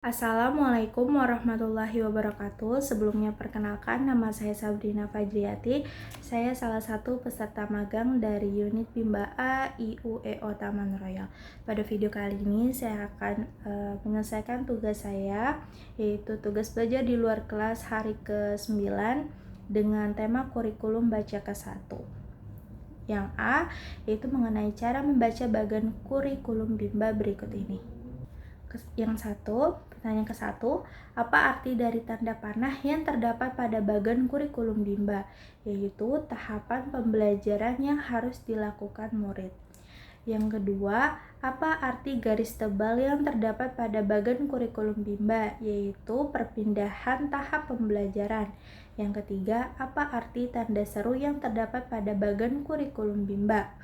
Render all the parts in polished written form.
Assalamualaikum warahmatullahi wabarakatuh. Sebelumnya perkenalkan, nama saya Sabrina Fajriati. Saya salah satu peserta magang dari unit Bimba A IUEO Taman Royal. Pada video kali ini saya akan menyelesaikan tugas saya, yaitu tugas belajar di luar kelas hari ke-9 dengan tema kurikulum baca ke-1. Yang A, yaitu mengenai cara membaca bagan kurikulum Bimba berikut ini. Yang satu, pertanyaan ke-1, apa arti dari tanda panah yang terdapat pada bagan kurikulum Bimba? Yaitu tahapan pembelajaran yang harus dilakukan murid. Yang kedua, apa arti garis tebal yang terdapat pada bagan kurikulum Bimba? Yaitu perpindahan tahap pembelajaran. Yang ketiga, apa arti tanda seru yang terdapat pada bagan kurikulum Bimba?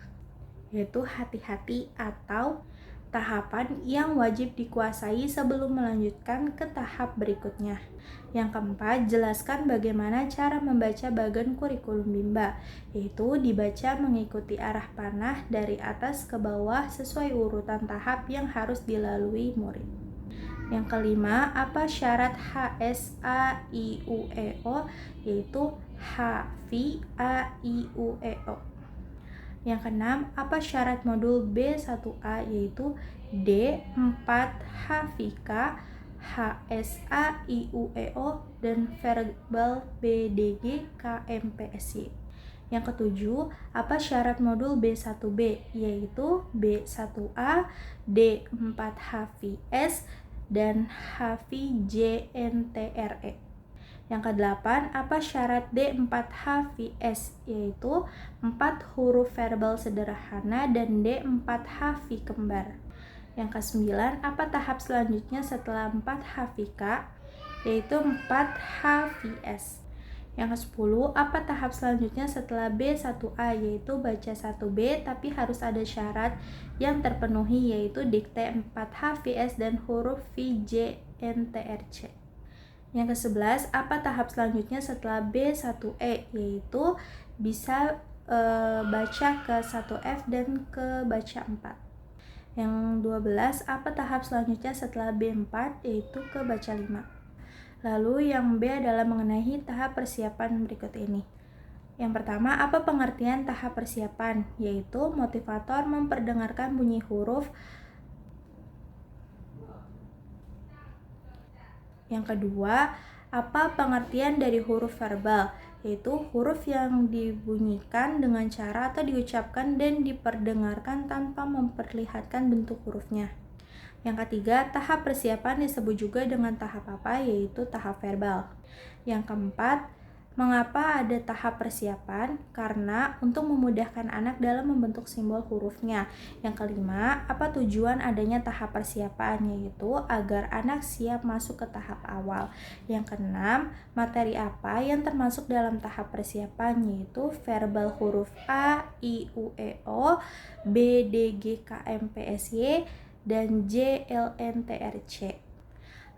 Yaitu hati-hati atau tahapan yang wajib dikuasai sebelum melanjutkan ke tahap berikutnya. Yang keempat, jelaskan bagaimana cara membaca bagan kurikulum Bimba, yaitu dibaca mengikuti arah panah dari atas ke bawah sesuai urutan tahap yang harus dilalui murid. Yang kelima, apa syarat HSAIUEO, yaitu HVAIUEO. Yang keenam, apa syarat modul B1A, yaitu D4HVK, HSAIUEO, dan verbal BDG KMPSY. Yang ketujuh, apa syarat modul B1B, yaitu B1A, D4HVS, dan HVJNTRE. Yang kedelapan, apa syarat D4HVS, yaitu 4 huruf verbal sederhana dan D4HV kembar. Yang kesembilan, apa tahap selanjutnya setelah 4HVK, yaitu 4HVS. Yang ke-10, apa tahap selanjutnya setelah B1A, yaitu baca 1B tapi harus ada syarat yang terpenuhi, yaitu dikte 4HVS dan huruf VJNTRC. Yang ke-11, apa tahap selanjutnya setelah B1E, yaitu bisa baca ke 1F dan ke baca 4. Yang 12, apa tahap selanjutnya setelah B4, yaitu ke baca 5. Lalu yang B adalah mengenai tahap persiapan berikut ini. Yang pertama, apa pengertian tahap persiapan? Yaitu motivator memperdengarkan bunyi huruf. Yang kedua, apa pengertian dari huruf verbal? Yaitu huruf yang dibunyikan dengan cara atau diucapkan dan diperdengarkan tanpa memperlihatkan bentuk hurufnya. Yang ketiga, tahap persiapan disebut juga dengan tahap apa? Yaitu tahap verbal. Yang keempat, mengapa ada tahap persiapan? Karena untuk memudahkan anak dalam membentuk simbol hurufnya. Yang kelima, apa tujuan adanya tahap persiapan? Yaitu agar anak siap masuk ke tahap awal. Yang keenam, materi apa yang termasuk dalam tahap persiapan? Yaitu verbal huruf A, I, U, E, O, B, D, G, K, M, P, S, Y, dan J, L, N, T, R, C.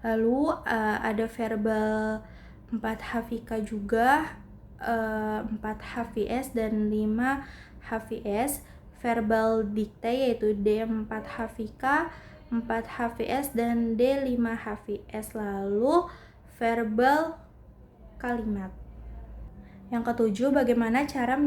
Lalu ada verbal 4HVK juga, 4HVS dan 5HVS. Verbal dikte yaitu D4HVK, 4HVS, dan D5HVS. Lalu verbal kalimat. Yang ketujuh, bagaimana cara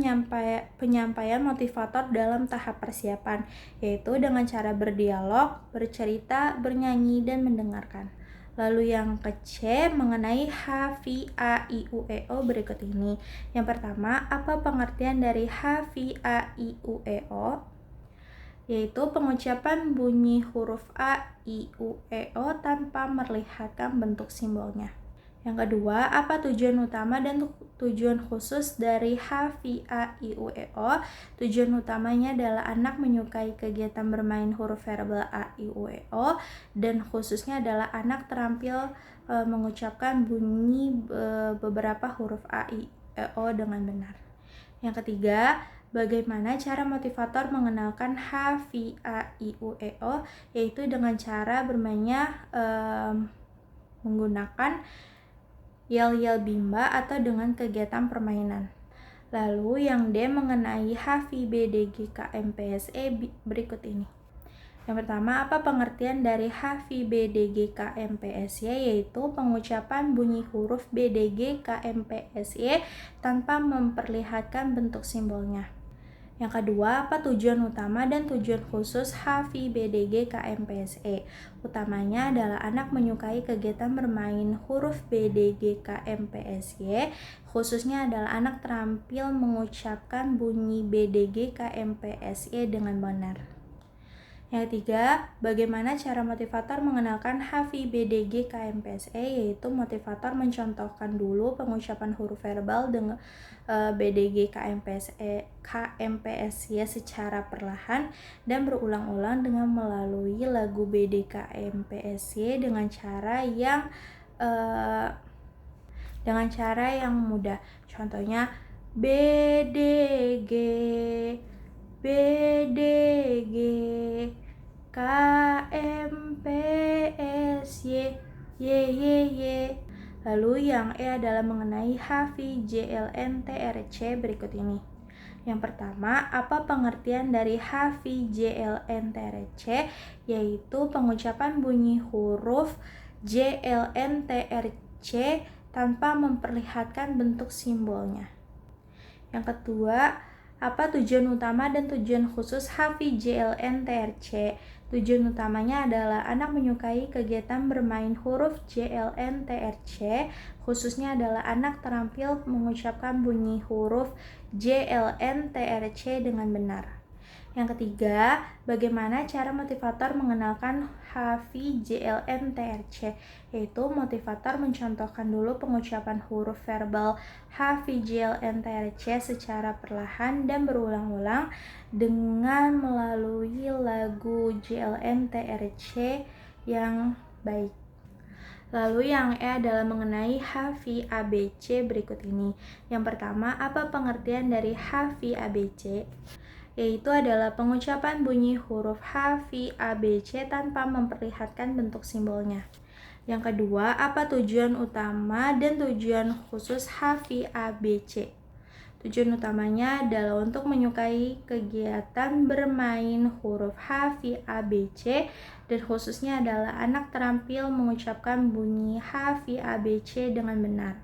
penyampaian motivator dalam tahap persiapan, yaitu dengan cara berdialog, bercerita, bernyanyi, dan mendengarkan. Lalu yang ke-C, mengenai HVAIUEO berikut ini. Yang pertama, apa pengertian dari HVAIUEO? Yaitu pengucapan bunyi huruf A, I, U, E, O tanpa memperlihatkan bentuk simbolnya. Yang kedua, apa tujuan utama dan tujuan khusus dari HVAIUEO? Tujuan utamanya adalah anak menyukai kegiatan bermain huruf verbal A, I, U, E, O, dan khususnya adalah anak terampil mengucapkan bunyi beberapa huruf A, I, E, O dengan benar. Yang ketiga, bagaimana cara motivator mengenalkan HVAIUEO? Yaitu dengan cara bermainnya menggunakan yel-yel Bimba atau dengan kegiatan permainan. Lalu yang D mengenai HVBDGKMPSE berikut ini. Yang pertama, apa pengertian dari HVBDGKMPSY, yaitu pengucapan bunyi huruf BDG-KMPSY tanpa memperlihatkan bentuk simbolnya. Yang kedua, apa tujuan utama dan tujuan khusus HVBDG-KMPSY? Utamanya adalah anak menyukai kegiatan bermain huruf BDG-KMPSY, khususnya adalah anak terampil mengucapkan bunyi BDG-KMPSY dengan benar. Yang ketiga, bagaimana cara motivator mengenalkan HVBDG KMPSE, yaitu motivator mencontohkan dulu pengucapan huruf verbal dengan BDG KMPSE secara perlahan dan berulang-ulang dengan melalui lagu BDG KMPSE dengan cara yang mudah. Contohnya BDG BDG KMPSY Y. Lalu yang E adalah mengenai HVJLNTRC berikut ini. Yang pertama, apa pengertian dari HVJLNTRC, yaitu pengucapan bunyi huruf JLNTRC tanpa memperlihatkan bentuk simbolnya. Yang kedua, apa tujuan utama dan tujuan khusus HVJLNTRC? Tujuan utamanya adalah anak menyukai kegiatan bermain huruf JLNTRC, khususnya adalah anak terampil mengucapkan bunyi huruf JLNTRC dengan benar. Yang ketiga, bagaimana cara motivator mengenalkan HVJLNTRC, yaitu motivator mencontohkan dulu pengucapan huruf verbal HVJLNTRC secara perlahan dan berulang-ulang dengan melalui lagu JLNTRC yang baik. Lalu yang E adalah mengenai HVABC berikut ini. Yang pertama, apa pengertian dari HVABC? Yaitu adalah pengucapan bunyi huruf HVABC tanpa memperlihatkan bentuk simbolnya. Yang kedua, apa tujuan utama dan tujuan khusus HVABC? Tujuan utamanya adalah untuk menyukai kegiatan bermain huruf HVABC dan khususnya adalah anak terampil mengucapkan bunyi HVABC dengan benar.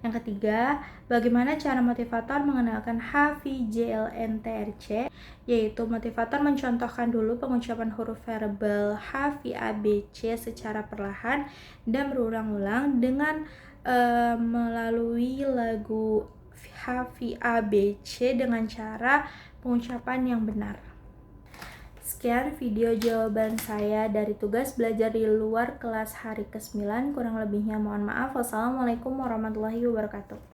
Yang ketiga, bagaimana cara motivator mengenalkan HVJLNTRC, yaitu motivator mencontohkan dulu pengucapan huruf verbal HVABC secara perlahan dan berulang-ulang dengan melalui lagu HVABC dengan cara pengucapan yang benar. Sekian video jawaban saya dari tugas belajar di luar kelas hari ke-9. Kurang lebihnya mohon maaf. Wassalamualaikum warahmatullahi wabarakatuh.